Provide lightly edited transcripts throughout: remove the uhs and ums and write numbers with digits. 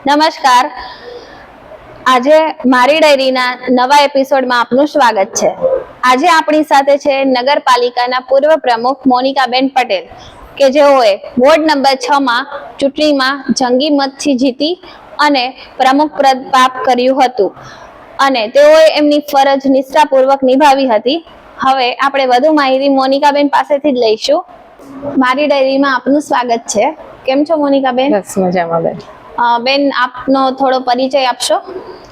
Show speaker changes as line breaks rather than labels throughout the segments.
નમસ્કાર. આજે મારી ડાયરીના નવા એપિસોડમાં આપનું સ્વાગત છે. આજે આપણી સાથે છે નગરપાલિકાના પૂર્વ પ્રમુખ મોનિકાબેન પટેલ, કે જેઓએ વોર્ડ નંબર 6 માં ચૂંટણીમાં જંગી મતથી જીતી અને પ્રમુખ પદ પ્રાપ્ત કર્યું હતું અને તેઓએ એમની ફરજ નિષ્ઠાપૂર્વક નિભાવી હતી. હવે આપણે વધુ માહિતી મોનિકાબેન પાસેથી જ લઈશું. મારી ડાયરીમાં આપનું સ્વાગત છે. કેમ છો મોનિકાબેન?
બસ મજામાં બેન.
બેન, આપનો થોડો પરિચય આપશો?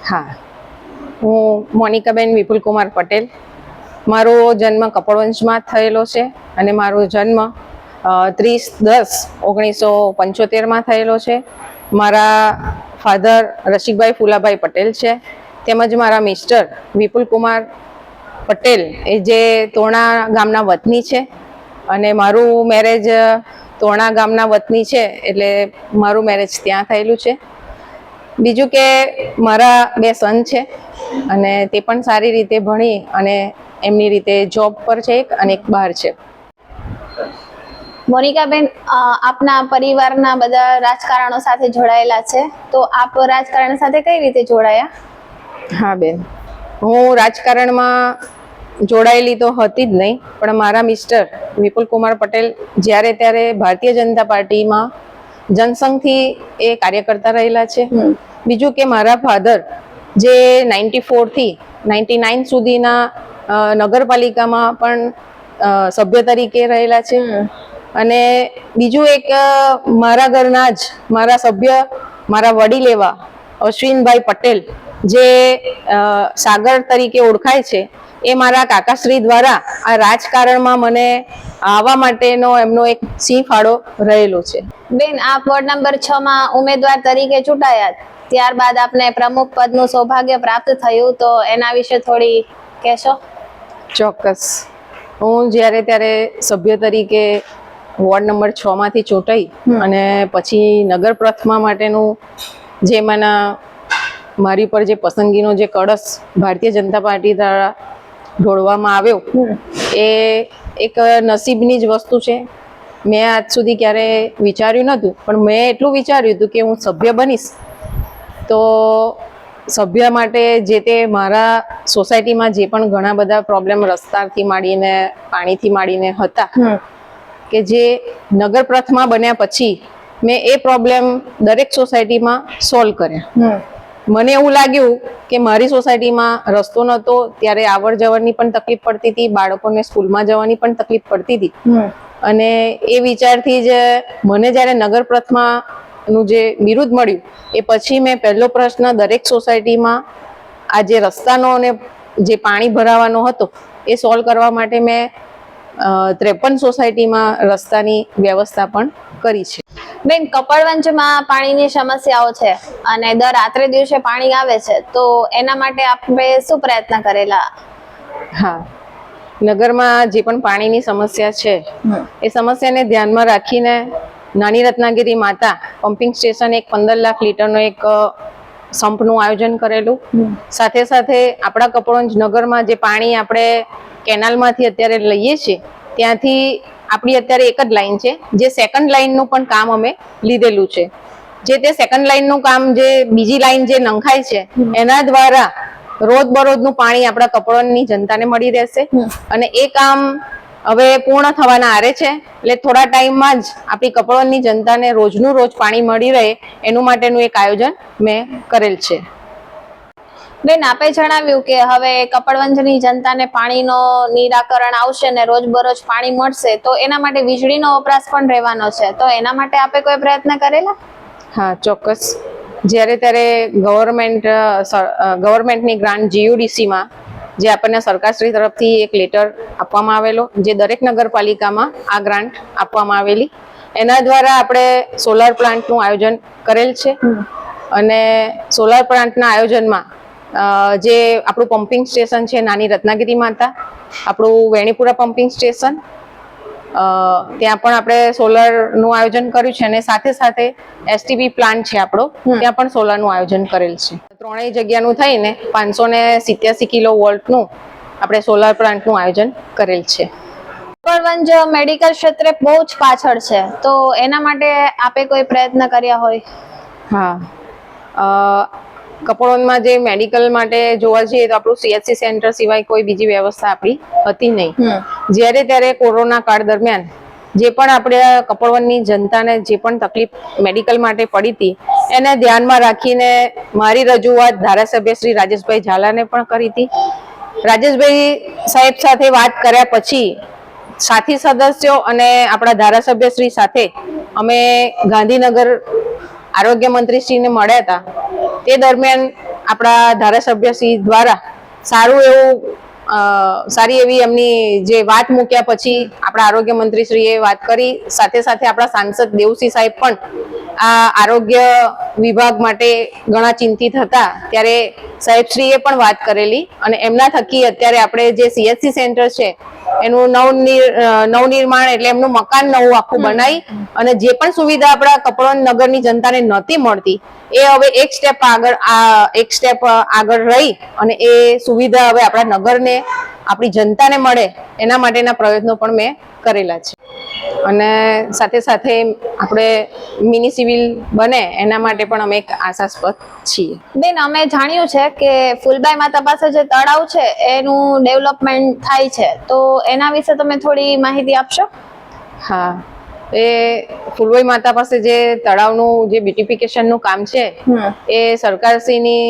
હા, હું મોનિકાબેન વિપુલ કુમાર પટેલ. મારો જન્મ કપડવંશમાં થયેલો છે અને મારો જન્મ 30/10/1975 થયેલો છે. મારા ફાધર રસિકભાઈ ફુલાભાઈ પટેલ છે, તેમજ મારા મિસ્ટર વિપુલ કુમાર પટેલ એ જે તોરણા ગામના વતની છે અને મારું મેરેજ તોરણા ગામના વતની છે, એટલે મારું મેરેજ ત્યાં થયેલું છે. બીજું કે મારા 2 સન છે અને તે પણ સારી રીતે ભણી અને એમની રીતે જોબ પર છે, એક અને એક બહાર છે.
મોનિકાબેન, આપના પરિવારના બધા રાજકારણો સાથે જોડાયેલા છે, તો આપ રાજકારણ સાથે કઈ રીતે જોડાયા?
હા બેન, હું રાજકારણમાં જોડાયેલી તો હતી જ નહીં, પણ મારા મિસ્ટર વિપુલ કુમાર પટેલ જ્યારે ત્યારે ભારતીય જનતા પાર્ટીમાં જનસંઘથી એ કાર્યકર્તા રહેલા છે. બીજું કે મારા ફાધર જે 94 થી 99 સુધીના નગરપાલિકામાં પણ સભ્ય તરીકે રહેલા છે. અને બીજું એક મારા ઘરના જ મારા સભ્ય, મારા વડીલ એવા અશ્વિનભાઈ પટેલ જે સાગર તરીકે ઓળખાય છે, એ મારા કાકાશ્રી દ્વારા આ રાજકારણમાં મને આવવા માટેનો એમનો એક સિંહ ફાળો રહેલો છે.
બેન, આપ વોર્ડ નંબર 6 માં ઉમેદવાર તરીકે ચૂંટાયા, ત્યારબાદ આપને પ્રમુખ પદનું સૌભાગ્ય પ્રાપ્ત થયું, તો એના વિશે થોડી કહેશો?
ચોક્કસ. હું જ્યારે ત્યારે સભ્ય તરીકે વોર્ડ નંબર 6 માંથી ચૂંટાઈ અને પછી નગર પ્રથમા માટેનું જે મારી પર જે પસંદગીનો જે કળશ ભારતીય જનતા પાર્ટી દ્વારા ઢોળવામાં આવ્યો, એ એક નસીબની જ વસ્તુ છે. મેં આજ સુધી ક્યારે વિચાર્યું નહોતું, પણ મેં એટલું વિચાર્યું હતું કે હું સભ્ય બનીશ તો સભ્ય માટે જે તે મારા સોસાયટીમાં જે પણ ઘણા બધા પ્રોબ્લેમ રસ્તાથી માંડીને પાણીથી માંડીને હતા, કે જે નગર પ્રથમા બન્યા પછી મેં એ પ્રોબ્લેમ દરેક સોસાયટીમાં સોલ્વ કર્યા. મને એવું લાગ્યું કે મારી સોસાયટીમાં રસ્તો નહોતો, ત્યારે આવર જવરની પણ તકલીફ પડતી હતી, બાળકોને સ્કૂલમાં જવાની પણ તકલીફ પડતી હતી. અને એ વિચારથી જ મને જ્યારે નગર પ્રથમાનું જે બિરુદ મળ્યું, એ પછી મેં પહેલો પ્રશ્ન દરેક સોસાયટીમાં આ જે રસ્તાનો અને જે પાણી ભરાવાનો હતો એ સોલ્વ કરવા માટે મેં 53 સોસાયટીમાં રસ્તાની વ્યવસ્થા પણ કરી છે.
બેન, કપડવંજમાં પાણીની સમસ્યાઓ છે અને દર રાત્રે દિવસે પાણી આવે છે, તો એના માટે આપણે શું પ્રયત્ન કરેલા?
હા, નગરમાં જે પણ પાણીની સમસ્યા છે એ સમસ્યાને ધ્યાનમાં રાખીને નાની રત્નાગીરી માતા પમ્પિંગ સ્ટેશન એક 15 લાખ લીટરનો એક સંપનું આયોજન કરેલું. સાથે સાથે આપણા કપડવંજ નગરમાં જે પાણી આપણે કેનાલમાંથી અત્યારે લઈએ છીએ, ત્યાંથી આપણી અત્યારે એક જ લાઈન છે, જે સેકન્ડ લાઈનનું પણ કામ અમે લીધેલું છે. જે તે સેકન્ડ લાઈનનું કામ, જે બીજી લાઈન જે નંખાય છે, એના દ્વારા રોજબરોજનું પાણી આપણા કપડવંજની જનતાને મળી રહેશે. અને એ કામ હવે પૂર્ણ થવાના આરે છે, એટલે થોડા ટાઈમમાં જ આપણી કપડવંજની જનતાને રોજનું રોજ પાણી મળી રહે એનું માટેનું એક આયોજન મેં કરેલ છે.
બેન, આપે જણાવ્યું કે હવે કપડવંજની જનતાને પાણીનો નિરાકરણ આવશે ને રોજબરોજ પાણી મળશે, તો એના માટે વીજળીનો વપરાશ પણ રહેવાનો છે, તો એના માટે આપે કોઈ પ્રયત્ન કરેલા?
હા, ચોક્કસ. જ્યારે ત્યારે ગવર્મેન્ટની ગ્રાન્ટ GUDCમાં જે આપણને સરકારશ્રી તરફથી એક લેટર આપવામાં આવેલો, જે દરેક નગરપાલિકામાં આ ગ્રાન્ટ આપવામાં આવેલી, એના દ્વારા આપણે સોલાર પ્લાન્ટનું આયોજન કરેલ છે. અને સોલાર પ્લાન્ટના આયોજનમાં જે આપણું પમ્પિંગ સ્ટેશન છે નાની રત્નાગીરી માતા, આપણું વેણીપુરા પમ્પિંગ સ્ટેશન, ત્યાં પણ આપણે સોલારનું આયોજન કર્યું છે. અને સાથે સાથે STP પ્લાન્ટ છે આપણો, ત્યાં પણ સોલારનું આયોજન કરેલ છે. ત્રણેય જગ્યાનું થઈને 587 કિલોવોલ્ટનું આપણે સોલાર પ્લાન્ટનું આયોજન કરેલ છે.
કપડવંજ મેડિકલ ક્ષેત્રે બહુ જ પાછળ છે, તો એના માટે આપે કોઈ પ્રયત્ન કર્યા હોય?
હા, કપડવંજમાં જે મેડિકલ માટે જોવા જઈએ તો આપણું CHC સેન્ટર સિવાય કોઈ બીજી વ્યવસ્થા આપણી હતી નહીં. જ્યારે ત્યારે કોરોના કાળ દરમિયાન જે પણ આપણે કપડવંજની જનતાને જે પણ તકલીફ મેડિકલ માટે પડી હતી એને ધ્યાનમાં રાખીને મારી રજૂઆત ધારાસભ્ય શ્રી રાજેશભાઈ ઝાલાને પણ કરી હતી. રાજેશભાઈ સાહેબ સાથે વાત કર્યા પછી સાથી સદસ્યો અને આપણા ધારાસભ્ય શ્રી સાથે અમે ગાંધીનગર આરોગ્ય મંત્રીશ્રીને મળ્યા હતા. તે દરમિયાન આપણા ધારાસભ્યશ્રી દ્વારા સારી એવી એમની જે વાત મૂક્યા પછી આપણા આરોગ્ય મંત્રીશ્રીએ વાત કરી. સાથે સાથે આપણા સાંસદ દેવસિંહ સાહેબ પણ આ આરોગ્ય વિભાગ માટે ઘણા ચિંતિત હતા ત્યારે સાહેબશ્રીએ પણ વાત કરેલી અને એમના થકી અત્યારે આપણે જે CHC સેન્ટર છે એનું નવનિર્માણ એટલે એમનું મકાન નવું આખું બનાવી અને જે પણ સુવિધા આપણા કપડવંજ નગરની જનતાને નહોતી મળતી એ હવે એક સ્ટેપ આગળ રહી અને એ સુવિધા હવે આપણા નગરને આપણી જનતાને મળે એના માટેના પ્રયત્નો પણ મેં કરેલા છે. અને સાથે સાથે આપણે મિની સિવિલ બને એના માટે પણ અમે એક આશાસ્પદ છીએ.
બેન, અમે જાણ્યું છે કે ફૂલબાઈ માતા પાસે જે તળાવ છે એનું ડેવલપમેન્ટ થાય છે, તો એના વિશે તમે થોડી માહિતી આપશો?
હા, એ ફૂલબાઈ માતા પાસે જે તળાવનું જે બ્યુટિફિકેશનનું કામ છે એ સરકારશ્રીની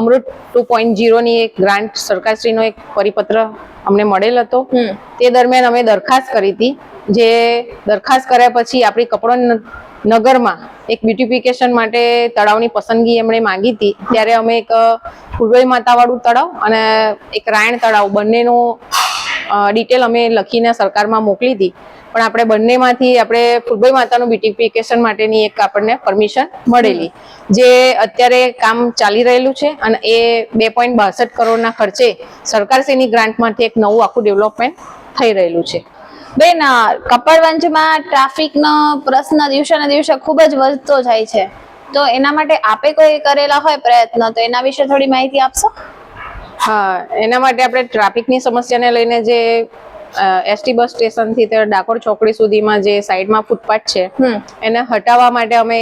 અમૃત 2.0 ની એક ગ્રાન્ટ સરકારશ્રીનો એક પરિપત્ર અમને મળેલ હતો. તે દરમિયાન અમે દરખાસ્ત કરી હતી. જે દરખાસ્ત કર્યા પછી આપણી કપડવંજ નગરમાં એક બ્યુટિફિકેશન માટે તળાવની પસંદગી એમણે માંગી હતી. ત્યારે અમે એક ફૂલબાઈ માતા વાળું તળાવ અને એક રાયણ તળાવ બંનેનું ડિટેલ અમે લખીને સરકારમાં મોકલી હતી. પણ આપણે બંનેમાંથી આપણે ફૂલબાઈ માતાનું બ્યુટિફિકેશન માટેની એક આપણને પરમિશન મળેલી, જે અત્યારે કામ ચાલી રહેલું છે અને એ 2.62 કરોડના ખર્ચે સરકારશ્રીની ગ્રાન્ટમાંથી એક નવું આખું ડેવલપમેન્ટ થઈ રહેલું છે.
બેન, કપડવંજમાં ટ્રાફિકનો પ્રશ્ન દિવસે ને દિવસે ખૂબ જ વધતો જાય છે, તો એના માટે આપે કોઈ કરેલા હોય પ્રયત્ન, તો એના વિશે થોડી માહિતી આપશો?
હા, એના માટે આપણે ટ્રાફિકની સમસ્યાને લઈને જે ST બસ સ્ટેશનથી તે ડાકોર ચોકડી સુધીમાં જે સાઈડમાં ફૂટપાથ છે એને હટાવવા માટે અમે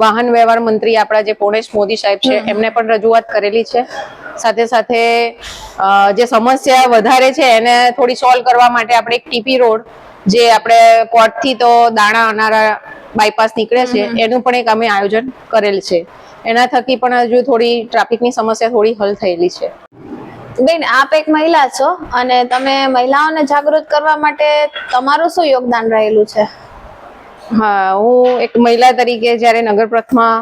વાહન વ્યવહાર મંત્રી આપણા જે પૂર્ણેશ મોદી સાહેબ છે એમને પણ રજૂઆત કરેલી છે. સાથે સાથે જે સમસ્યા વધારે છે એને થોડી સોલ્વ કરવા માટે આપણે એક TP રોડ જે આપણે કોટથી તો દાણા અનારા બાયપાસ નીકળે છે એનું પણ એક અમે આયોજન કરેલ છે. એના થકી પણ હજુ થોડી ટ્રાફિકની સમસ્યા થોડી હલ થયેલી છે.
બેન, આપ એક મહિલા છો અને તમે મહિલાઓને જાગૃત કરવા માટે તમારું શું યોગદાન રહેલું છે?
હા, હું એક મહિલા તરીકે જ્યારે નગર પ્રથમા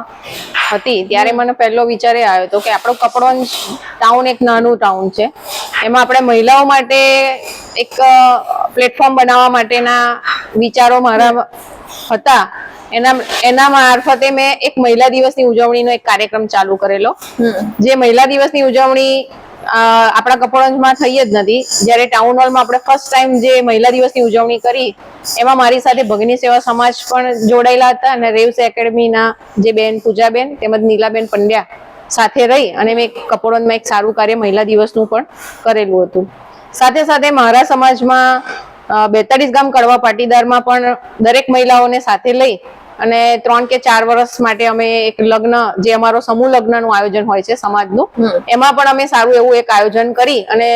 હતી ત્યારે મને પહેલો વિચાર એ આવ્યો હતો કે આપણો કપડવંજ ટાઉન એક નાનું ટાઉન છે, એમાં આપણે મહિલાઓ માટે એક પ્લેટફોર્મ બનાવવા માટેના વિચારો મારા હતા. એના મારફતે મેં એક મહિલા દિવસની ઉજવણીનો એક કાર્યક્રમ ચાલુ કરેલો. જે મહિલા દિવસની ઉજવણી આપણા કપડવંજમાં થઈ જ નથી. જ્યારે ટાઉન હોલમાં આપણે ફર્સ્ટ ટાઈમ જે મહિલા દિવસની ઉજવણી કરી એમાં મારી સાથે ભગની સેવા સમાજ પણ જોડાયેલા હતા અને રેવ્સ એકેડમીના જે બેન પૂજાબેન તેમજ નીલાબેન પંડ્યા સાથે રહી અને મેં કપડવંજમાં એક સારું કાર્ય મહિલા દિવસનું પણ કરેલું હતું. સાથે સાથે મારા સમાજમાં 42 ગામ કડવા પાટીદારમાં પણ દરેક મહિલાઓને સાથે લઈ અને 3 કે 4 વર્ષ માટે અમે એક લગ્ન, જે અમારો સમૂહ લગ્નનું આયોજન હોય છે સમાજનું, એમાં પણ અમે સારું એવું એક આયોજન કરી અને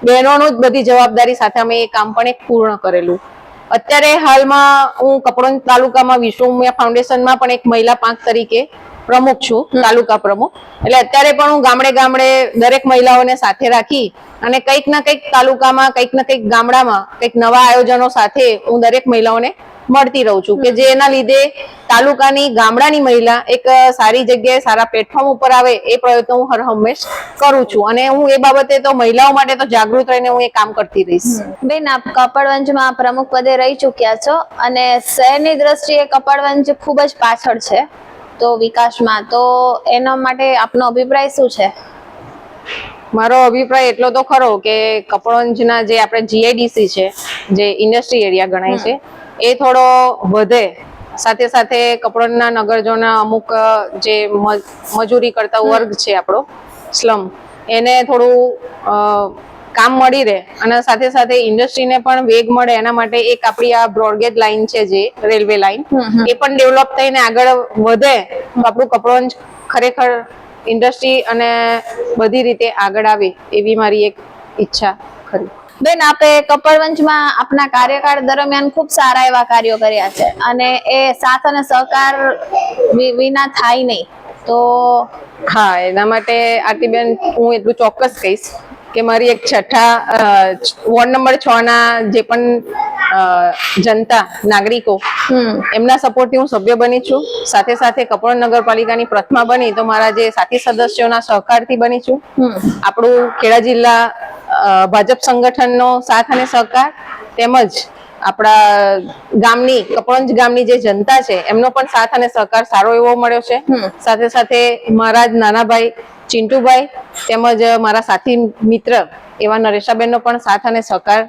બહેનોનું જ બધી જવાબદારી સાથે અમે એ કામ પણ એક પૂર્ણ કરેલું. અત્યારે હાલમાં હું કપડવંજ તાલુકામાં વિશ્વ ઉમિયા ફાઉન્ડેશનમાં પણ એક મહિલા પાંખ તરીકે પ્રમુખ છું, તાલુકા પ્રમુખ. એટલે અત્યારે પણ હું ગામડે ગામડે દરેક મહિલાઓને સાથે રાખી અને કંઈક ના કંઈક તાલુકામાં, કંઈક ના કંઈક ગામડામાં કંઈક નવા આયોજનો સાથે હું દરેક મહિલાઓને મળતી રહું છું કે જેના લીધે તાલુકાની ગામડાની મહિલા એક સારી જગ્યાએ સારા પ્લેટફોર્મ ઉપર આવે એ પ્રયત્નો હું હર હંમેશ કરું છું અને હું એ બાબતે તો મહિલાઓ માટે તો જાગૃત રહીને હું એ કામ કરતી રહીશ.
બેન, આપ કપડવંજમાં પ્રમુખ પદે રહી ચૂક્યા છો અને શહેરની દ્રષ્ટિએ કપડવંજ ખૂબ જ પાછળ છે તો વિકાસમાં, તો એના માટે આપનો અભિપ્રાય શું છે?
મારો અભિપ્રાય એટલો તો ખરો કે કપડવંજના જે આપણે GIDC છે, જે ઇન્ડસ્ટ્રી એરિયા ગણાય છે, એ થોડો વધે. સાથે સાથે કપડવંજના નગરજોના અમુક જે મજૂરી કરતા વર્ગ છે આપણો સ્લમ, એને થોડું કામ મળી રહે અને સાથે સાથે ઇન્ડસ્ટ્રીને પણ વેગ મળે એના માટે એક આપણી આ બ્રોડગેજ લાઈન છે જે રેલવે લાઈન એ પણ ડેવલપ થઈને આગળ વધે તો આપણું કપડવંજ ખરેખર ઇન્ડસ્ટ્રી અને બધી રીતે આગળ આવે એવી મારી એક ઈચ્છા ખરી.
બેન, આપે કપડવંજમાં આપના કાર્યકાળ દરમિયાન ખૂબ સારા એવા કાર્યો કર્યા છે અને એ સાથ અને સહકાર વિના થાય નહીં. તો
હા, એના માટે આરતીબેન હું એટલું ચોક્કસ કહીશ કે મારી એક વોર્ડ નંબર 6 ના જે પણ જનતા નાગરિકો એમના સપોર્ટથી હું સભ્ય બની છું. સાથે સાથે કપડવંજ નગરપાલિકાની પ્રથમા બની તો મારા જે સાથી સદસ્યોના સહકારથી બની છું. આપણું ખેડા જિલ્લા ભાજપ સંગઠનનો સાથ અને સહકાર તેમજ આપણા ગામની કપડવંજ ગામની જે જનતા છે એમનો પણ સાથ અને સહકાર સારો એવો મળ્યો છે. સાથે સાથે મારા જ નાના ભાઈ ચિંટુભાઈ તેમજ મારા સાથી મિત્ર એવા નરેશાબેનનો પણ સાથ અને સહકાર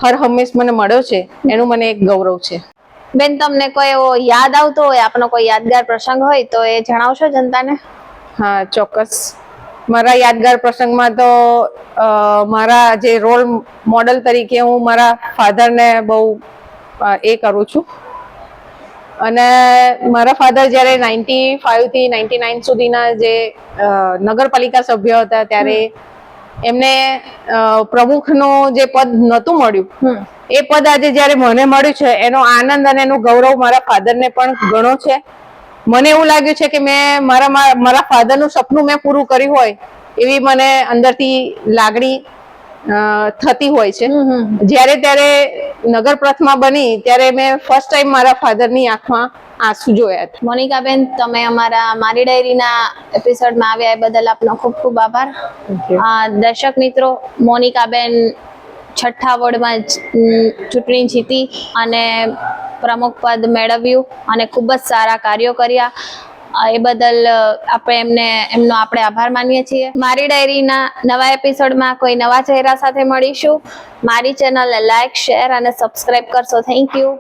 હર હંમેશ મને મળ્યો છે એનું મને એક ગૌરવ છે.
બેન, તમને કોઈ એવો યાદ આવતો હોય, આપનો કોઈ યાદગાર પ્રસંગ હોય તો એ જણાવશો જનતાને?
હા, ચોક્કસ. મારા યાદગાર પ્રસંગમાં તો મારા જે રોલ મોડલ તરીકે હું મારા ફાધરને બહુ એ કરું છું અને મારા ફાધર જ્યારે 95 થી 99 સુધીના જે નગરપાલિકા સભ્ય હતા ત્યારે એમને પ્રમુખનું જે પદ નહોતું મળ્યું એ પદ આજે જ્યારે મને મળ્યું છે એનો આનંદ અને એનું ગૌરવ મારા ફાધરને પણ ઘણો છે. મને એવું લાગ્યું છે કે મેં મારા ફાધરનું સપનું મેં પૂરું કર્યું હોય એવી મને અંદરથી લાગણી થતી હોય છે. જ્યારે ત્યારે નગર પ્રથમા બની ત્યારે મેં ફર્સ્ટ ટાઈમ મારા ફાધરની આંખમાં આંસુ જોયા હતા.
મોનિકાબેન, તમે અમારા મારી ડાયરીના એપિસોડમાં આવ્યા એ બદલ આપનો ખૂબ ખૂબ આભાર. દર્શક મિત્રો, મોનિકાબેન 6ઠ્ઠા વોર્ડમાં ચૂંટણી જીતી અને પ્રમુખ પદ મેળવ્યું અને ખૂબ જ સારા કાર્યો કર્યા. એ બદલ આપણે એમનો આપણે આભાર માનીએ છીએ. મારી ડાયરીના નવા એપિસોડમાં કોઈ નવા ચહેરા સાથે મળીશું. મારી ચેનલને લાઈક, શેર અને સબસ્ક્રાઇબ કરશો. Thank you.